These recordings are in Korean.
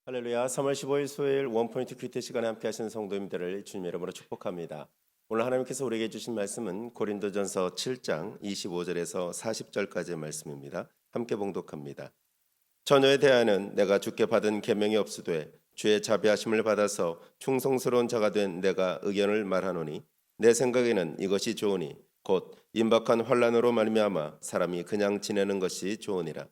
할렐루야. 3월 15일 수요일 원포인트 큐티 시간에 함께 하시는 성도님들을 주님의 이름으로 축복합니다. 오늘 하나님께서 우리에게 주신 말씀은 고린도전서 7장 25절에서 40절까지의 말씀입니다. 함께 봉독합니다. 처녀에 대하여는 내가 주께 받은 계명이 없으되 주의 자비하심을 받아서 충성스러운 자가 된 내가 의견을 말하노니 내 생각에는 이것이 좋으니 곧 임박한 환난으로 말미암아 사람이 그냥 지내는 것이 좋으니라.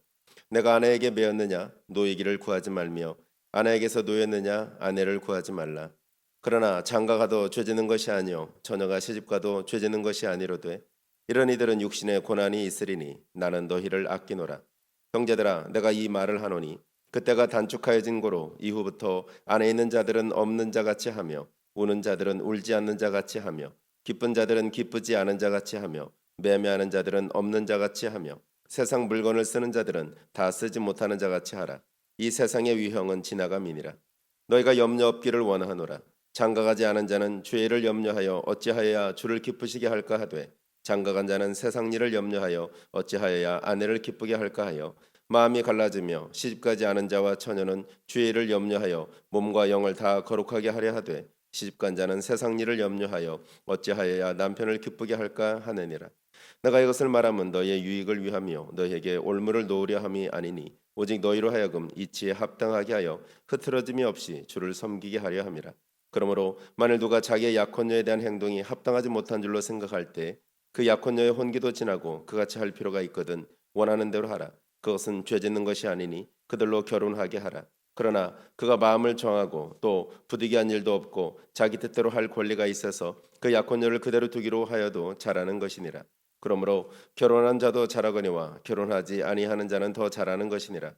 내가 아내에게 매였느냐 노이기를 구하지 말며 아내에게서 노였느냐 아내를 구하지 말라. 그러나 장가가도 죄지는 것이 아니요 처녀가 시집가도 죄지는 것이 아니로되 이런 이들은 육신의 고난이 있으리니 나는 너희를 아끼노라. 형제들아 내가 이 말을 하노니 그때가 단축하여진 고로 이후부터 안에 있는 자들은 없는 자같이 하며 우는 자들은 울지 않는 자같이 하며 기쁜 자들은 기쁘지 않은 자같이 하며 매매하는 자들은 없는 자같이 하며 세상 물건을 쓰는 자들은 다 쓰지 못하는 자같이 하라. 이 세상의 위형은 지나감이니라. 너희가 염려 없기를 원하노라. 장가가지 않은 자는 주의 일을 염려하여 어찌하여야 주를 기쁘시게 할까 하되 장가간 자는 세상 일을 염려하여 어찌하여야 아내를 기쁘게 할까 하여 마음이 갈라지며 시집가지 않은 자와 처녀는 주의 일을 염려하여 몸과 영을 다 거룩하게 하려 하되 시집간 자는 세상 일을 염려하여 어찌하여야 남편을 기쁘게 할까 하느니라. 내가 이것을 말하면 너희의 유익을 위하며 너희에게 올무를 놓으려 함이 아니니 오직 너희로 하여금 이치에 합당하게 하여 흐트러짐이 없이 주를 섬기게 하려 함이라. 그러므로 만일 누가 자기의 약혼녀에 대한 행동이 합당하지 못한 줄로 생각할 때 그 약혼녀의 혼기도 지나고 그같이 할 필요가 있거든 원하는 대로 하라. 그것은 죄짓는 것이 아니니 그들로 결혼하게 하라. 그러나 그가 마음을 정하고 또 부득이한 일도 없고 자기 뜻대로 할 권리가 있어서 그 약혼녀를 그대로 두기로 하여도 잘하는 것이니라. 그러므로 결혼한 자도 잘하거니와 결혼하지 아니하는 자는 더 잘하는 것이니라.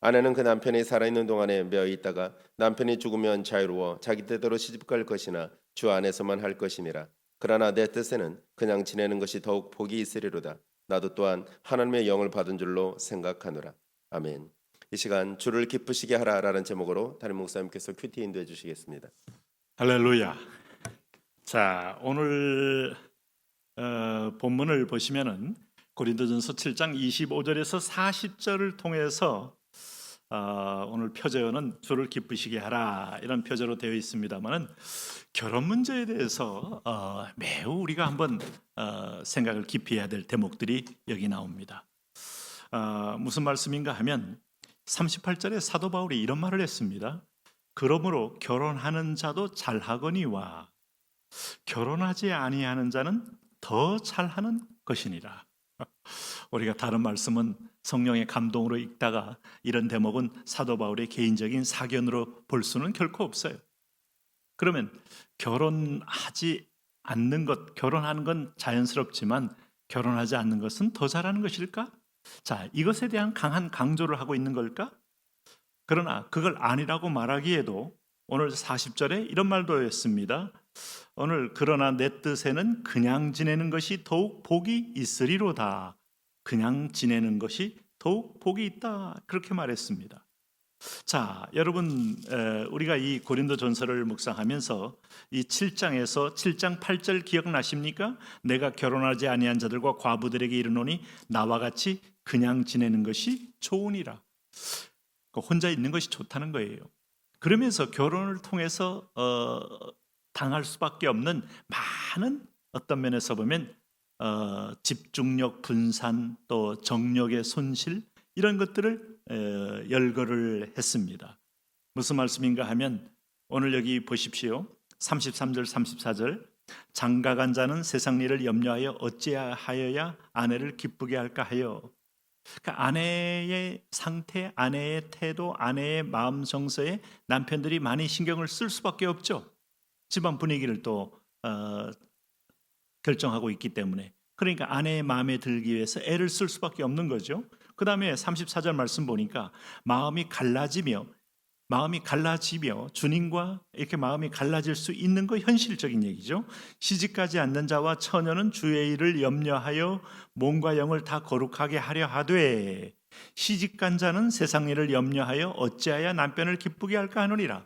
아내는 그 남편이 살아있는 동안에 매어 있다가 남편이 죽으면 자유로워 자기 뜻대로 시집갈 것이나 주 안에서만 할 것이니라. 그러나 내 뜻에는 그냥 지내는 것이 더욱 복이 있으리로다. 나도 또한 하나님의 영을 받은 줄로 생각하노라. 아멘. 이 시간 주를 기쁘시게 하라라는 제목으로 담임 목사님께서 큐티 인도해 주시겠습니다. 할렐루야. 자, 오늘 본문을 보시면은 고린도전서 7장 25절에서 40절을 통해서 오늘 표제어는 주를 기쁘시게 하라 이런 표제로 되어 있습니다만은 결혼 문제에 대해서 매우 우리가 한번 생각을 깊이 해야 될 대목들이 여기 나옵니다. 무슨 말씀인가 하면 38절에 사도 바울이 이런 말을 했습니다. 그러므로 결혼하는 자도 잘하거니와 결혼하지 아니하는 자는 더 잘하는 것이니라. 우리가 다른 말씀은 성령의 감동으로 읽다가 이런 대목은 사도 바울의 개인적인 사견으로 볼 수는 결코 없어요. 그러면 결혼하지 않는 것, 결혼하는 건 자연스럽지만 결혼하지 않는 것은 더 잘하는 것일까? 자, 이것에 대한 강한 강조를 하고 있는 걸까? 그러나 그걸 아니라고 말하기에도 오늘 40절에 이런 말도 했습니다. 오늘 그러나 내 뜻에는 그냥 지내는 것이 더욱 복이 있으리로다. 그냥 지내는 것이 더욱 복이 있다. 그렇게 말했습니다. 자, 여러분 우리가 이 고린도전서를 묵상하면서 이 7장에서 7장 8절 기억나십니까? 내가 결혼하지 아니한 자들과 과부들에게 이르노니 나와 같이 그냥 지내는 것이 좋으니라. 혼자 있는 것이 좋다는 거예요. 그러면서 결혼을 통해서 당할 수밖에 없는 많은 어떤 면에서 보면 집중력 분산 또 정력의 손실 이런 것들을 열거를 했습니다. 무슨 말씀인가 하면 오늘 여기 보십시오. 33절 34절 장가간 자는 세상 일을 염려하여 어찌하여야 아내를 기쁘게 할까 하여. 그러니까 아내의 상태, 아내의 태도, 아내의 마음 정서에 남편들이 많이 신경을 쓸 수밖에 없죠. 집안 분위기를 또 결정하고 있기 때문에. 그러니까 아내의 마음에 들기 위해서 애를 쓸 수밖에 없는 거죠. 그 다음에 34절 말씀 보니까 마음이 갈라지며 주님과 이렇게 마음이 갈라질 수 있는 거 현실적인 얘기죠. 시집가지 않는 자와 처녀는 주의 일을 염려하여 몸과 영을 다 거룩하게 하려 하되 시집간 자는 세상 일을 염려하여 어찌하여 남편을 기쁘게 할까 하느니라.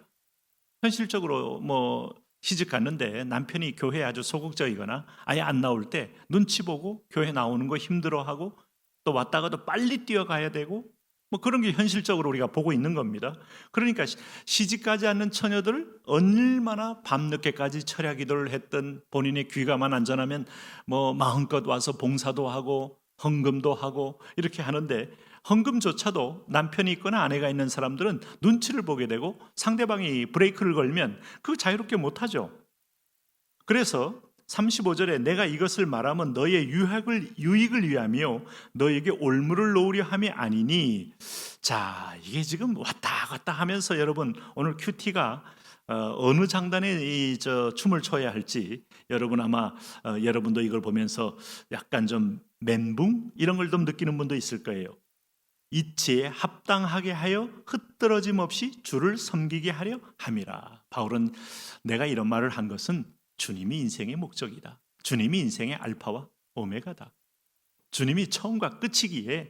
현실적으로 시집 갔는데 남편이 교회에 아주 소극적이거나 아예 안 나올 때 눈치 보고 교회 나오는 거 힘들어하고 또 왔다가도 빨리 뛰어가야 되고 뭐 그런 게 현실적으로 우리가 보고 있는 겁니다. 그러니까 시집가지 않는 처녀들 얼마나 밤늦게까지 철야 기도를 했던, 본인의 귀가만 안전하면 뭐 마음껏 와서 봉사도 하고 헌금도 하고 이렇게 하는데, 헌금조차도 남편이 있거나 아내가 있는 사람들은 눈치를 보게 되고 상대방이 브레이크를 걸면 그거 자유롭게 못하죠. 그래서 35절에 내가 이것을 말하면 너의 유익을 위하며 너에게 올무를 놓으려 함이 아니니. 자, 이게 지금 왔다 갔다 하면서 여러분 오늘 큐티가 어느 장단에 춤을 춰야 할지 여러분 아마 여러분도 이걸 보면서 약간 좀 멘붕 이런 걸 좀 느끼는 분도 있을 거예요. 이치에 합당하게 하여 흩떨어짐 없이 주를 섬기게 하려 함이라. 바울은 내가 이런 말을 한 것은 주님이 인생의 목적이다. 주님이 인생의 알파와 오메가다. 주님이 처음과 끝이기에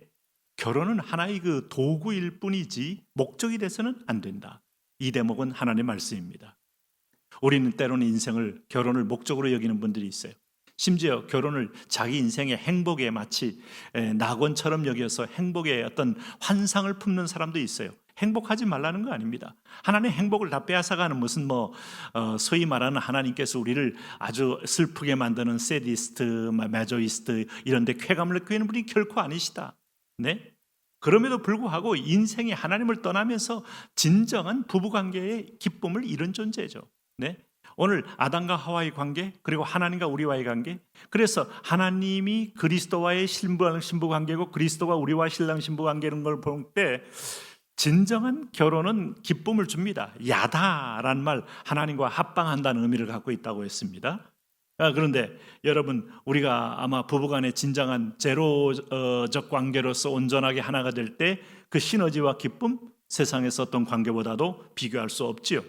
결혼은 하나의 그 도구일 뿐이지 목적이 돼서는 안 된다. 이 대목은 하나님의 말씀입니다. 우리는 때로는 결혼을 목적으로 여기는 분들이 있어요. 심지어 결혼을 자기 인생의 행복에 마치 낙원처럼 여겨서 행복의 어떤 환상을 품는 사람도 있어요. 행복하지 말라는 거 아닙니다. 하나님의 행복을 다 빼앗아가는 무슨 소위 말하는 하나님께서 우리를 아주 슬프게 만드는 세디스트, 마조이스트 이런 데 쾌감을 느끼는 분이 결코 아니시다. 네? 그럼에도 불구하고 인생이 하나님을 떠나면서 진정한 부부관계의 기쁨을 잃은 존재죠. 네? 오늘 아담과 하와의 관계, 그리고 하나님과 우리와의 관계, 그래서 하나님이 그리스도와의 신부 관계고 그리스도가 우리와 신랑 신부 관계라는 걸 볼 때 진정한 결혼은 기쁨을 줍니다. 야다라는 말, 하나님과 합방한다는 의미를 갖고 있다고 했습니다. 그런데 여러분, 우리가 아마 부부간의 진정한 제로적 관계로서 온전하게 하나가 될 때 그 시너지와 기쁨, 세상에서 어떤 관계보다도 비교할 수 없지요.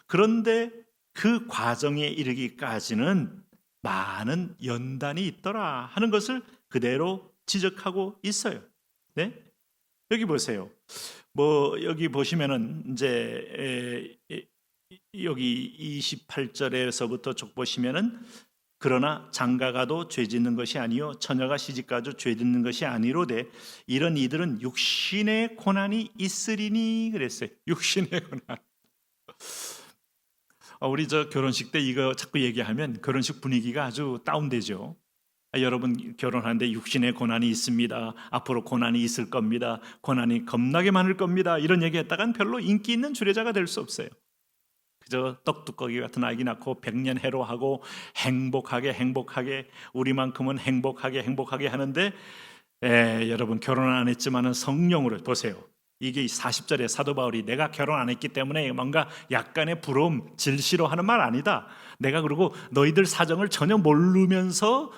그런데 그 과정에 이르기까지는 많은 연단이 있더라 하는 것을 그대로 지적하고 있어요. 네? 여기 보세요. 여기 보시면은 이제 여기 28절에서부터 쭉 보시면은 그러나 장가가도 죄 짓는 것이 아니요 처녀가 시집가도 죄 짓는 것이 아니로되 이런 이들은 육신의 고난이 있으리니 그랬어요. 육신의 고난. 우리 결혼식 때 이거 자꾸 얘기하면 결혼식 분위기가 아주 다운되죠. 여러분 결혼하는데 육신의 고난이 있습니다. 앞으로 고난이 있을 겁니다. 고난이 겁나게 많을 겁니다. 이런 얘기했다간 별로 인기 있는 주례자가 될 수 없어요. 그저 떡두꺼기 같은 아기 낳고 100년 해로하고 행복하게 우리만큼은 행복하게 하는데 여러분 결혼 안 했지만은 성령으로 보세요. 이게 40절에 사도 바울이 내가 결혼 안 했기 때문에 뭔가 약간의 부러움, 질시로 하는 말 아니다. 내가 그리고 너희들 사정을 전혀 모르면서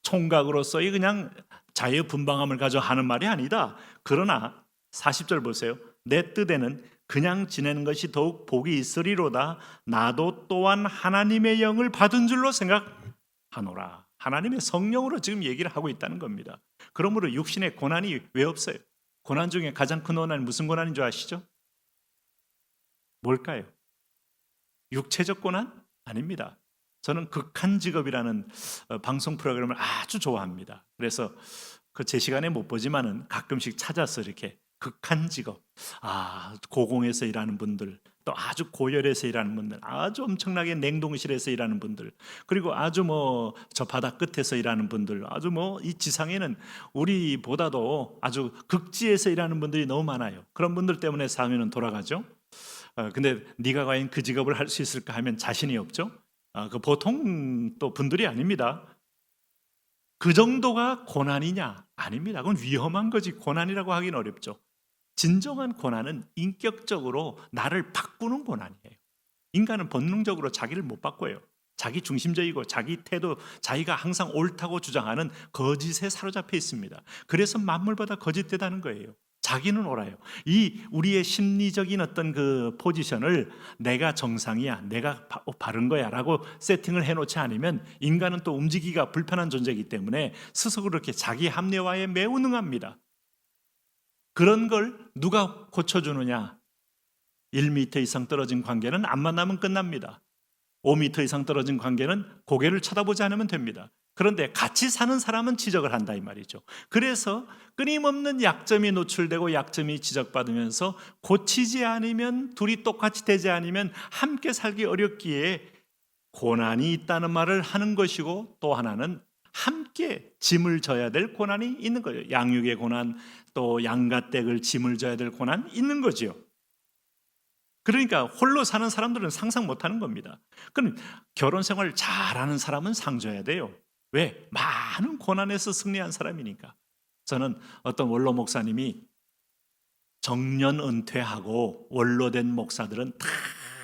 총각으로서의 그냥 자유분방함을 가져 하는 말이 아니다. 그러나 40절 보세요. 내 뜻에는 그냥 지내는 것이 더욱 복이 있으리로다. 나도 또한 하나님의 영을 받은 줄로 생각하노라. 하나님의 성령으로 지금 얘기를 하고 있다는 겁니다. 그러므로 육신의 고난이 왜 없어요? 고난 중에 가장 큰 고난은 무슨 고난인 줄 아시죠? 뭘까요? 육체적 고난? 아닙니다. 저는 극한 직업이라는 방송 프로그램을 아주 좋아합니다. 그래서 제 시간에 못 보지만은 가끔씩 찾아서 이렇게 극한 직업, 고공에서 일하는 분들, 또 아주 고열에서 일하는 분들, 아주 엄청나게 냉동실에서 일하는 분들, 그리고 아주 저 바다 끝에서 일하는 분들, 아주 이 지상에는 우리보다도 아주 극지에서 일하는 분들이 너무 많아요. 그런 분들 때문에 사회는 돌아가죠. 근데 네가 과연 그 직업을 할 수 있을까 하면 자신이 없죠. 그 보통 또 분들이 아닙니다. 그 정도가 고난이냐? 아닙니다. 그건 위험한 거지. 고난이라고 하기는 어렵죠. 진정한 고난은 인격적으로 나를 바꾸는 고난이에요. 인간은 본능적으로 자기를 못 바꿔요. 자기 중심적이고 자기 태도, 자기가 항상 옳다고 주장하는 거짓에 사로잡혀 있습니다. 그래서 만물보다 거짓되다는 거예요. 자기는 옳아요. 우리의 심리적인 어떤 그 포지션을 내가 정상이야, 내가 바른 거야 라고 세팅을 해놓지 않으면 인간은 또 움직이기가 불편한 존재이기 때문에 스스로 그렇게 자기 합리화에 매우 능합니다. 그런 걸 누가 고쳐주느냐? 1m 이상 떨어진 관계는 안 만나면 끝납니다. 5m 이상 떨어진 관계는 고개를 쳐다보지 않으면 됩니다. 그런데 같이 사는 사람은 지적을 한다 이 말이죠. 그래서 끊임없는 약점이 노출되고 약점이 지적받으면서 고치지 않으면, 둘이 똑같이 되지 않으면 함께 살기 어렵기에 고난이 있다는 말을 하는 것이고, 또 하나는 함께 짐을 져야 될 고난이 있는 거예요. 양육의 고난, 또 양가댁을 짐을 져야 될 고난 있는 거죠. 그러니까 홀로 사는 사람들은 상상 못하는 겁니다. 그럼 결혼 생활 잘하는 사람은 상줘야 돼요. 왜? 많은 고난에서 승리한 사람이니까. 저는 어떤 원로 목사님이 정년 은퇴하고 원로된 목사들은 다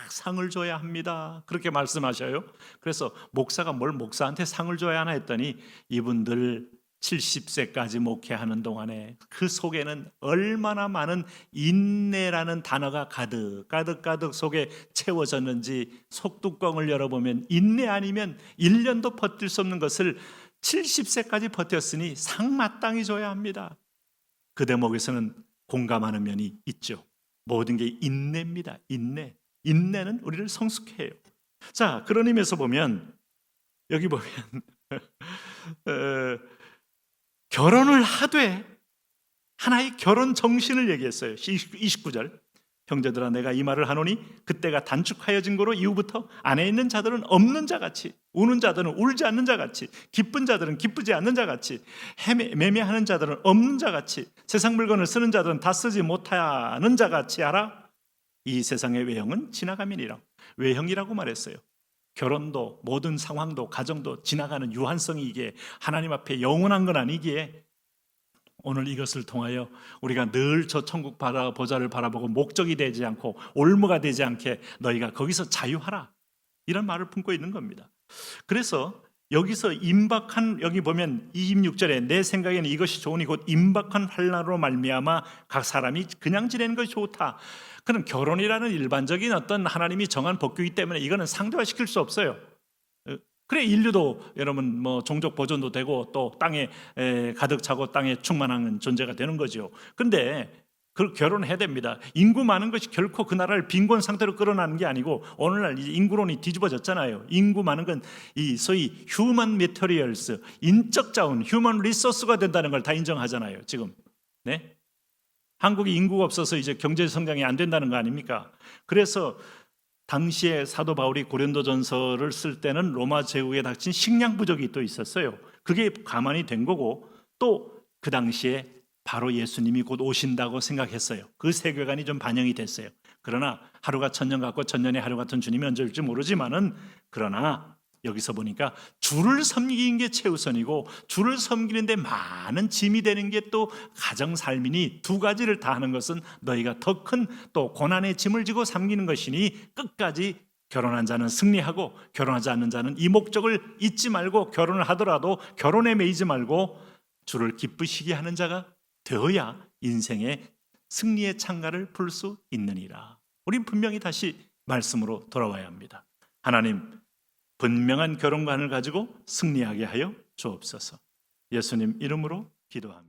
상을 줘야 합니다, 그렇게 말씀하셔요. 그래서 목사가 뭘 목사한테 상을 줘야 하나 했더니 이분들 70세까지 목회하는 동안에 그 속에는 얼마나 많은 인내라는 단어가 가득 속에 채워졌는지, 속뚜껑을 열어보면 인내 아니면 1년도 버틸 수 없는 것을 70세까지 버텼으니 상 마땅히 줘야 합니다. 그 대목에서는 공감하는 면이 있죠. 모든 게 인내입니다. 인내는 우리를 성숙해요. 자, 그런 의미에서 보면 여기 보면 결혼을 하되 하나의 결혼 정신을 얘기했어요. 29절. 형제들아, 내가 이 말을 하노니 그때가 단축하여진 거로 이후부터 안에 있는 자들은 없는 자같이, 우는 자들은 울지 않는 자같이, 기쁜 자들은 기쁘지 않는 자같이, 매매하는 자들은 없는 자같이, 세상 물건을 쓰는 자들은 다 쓰지 못하는 자같이 하라. 이 세상의 외형은 지나감이니라. 외형이라고 말했어요. 결혼도 모든 상황도 가정도 지나가는 유한성이 이게 하나님 앞에 영원한 건 아니기에 오늘 이것을 통하여 우리가 늘 저 천국 보좌를 바라보고 목적이 되지 않고 올무가 되지 않게 너희가 거기서 자유하라, 이런 말을 품고 있는 겁니다. 그래서 여기서 임박한, 여기 보면 26절에 내 생각에는 이것이 좋으니 곧 임박한 환난으로 말미암아 각 사람이 그냥 지내는 것이 좋다. 그럼 결혼이라는 일반적인 어떤 하나님이 정한 법규이기 때문에 이거는 상대화시킬 수 없어요. 그래 인류도 여러분 뭐 종족 보존도 되고 또 땅에 가득 차고 땅에 충만한 존재가 되는 거죠. 그런데 그 결혼해야 됩니다. 인구 많은 것이 결코 그 나라를 빈곤 상태로 끌어나는 게 아니고, 오늘날 인구론이 뒤집어졌잖아요. 인구 많은 건 이 소위 휴먼 메터리얼스, 인적 자원, 휴먼 리소스가 된다는 걸 다 인정하잖아요, 지금. 네? 한국이 인구가 없어서 이제 경제 성장이 안 된다는 거 아닙니까? 그래서 당시에 사도 바울이 고린도전서를 쓸 때는 로마 제국에 닥친 식량 부족이 또 있었어요. 그게 가만히 된 거고, 또 그 당시에 바로 예수님이 곧 오신다고 생각했어요. 그 세계관이 좀 반영이 됐어요. 그러나 하루가 천년 같고 천년의 하루 같은 주님이 언제 올지 모르지만은, 그러나 여기서 보니까 주를 섬기는 게 최우선이고, 주를 섬기는데 많은 짐이 되는 게 또 가정 삶이니, 두 가지를 다 하는 것은 너희가 더 큰 또 고난의 짐을 지고 섬기는 것이니 끝까지 결혼한 자는 승리하고 결혼하지 않는 자는 이 목적을 잊지 말고, 결혼을 하더라도 결혼에 매이지 말고 주를 기쁘시게 하는 자가 되어야 인생의 승리의 창가를 풀 수 있느니라. 우린 분명히 다시 말씀으로 돌아와야 합니다. 하나님, 분명한 결혼관을 가지고 승리하게 하여 주옵소서. 예수님 이름으로 기도합니다.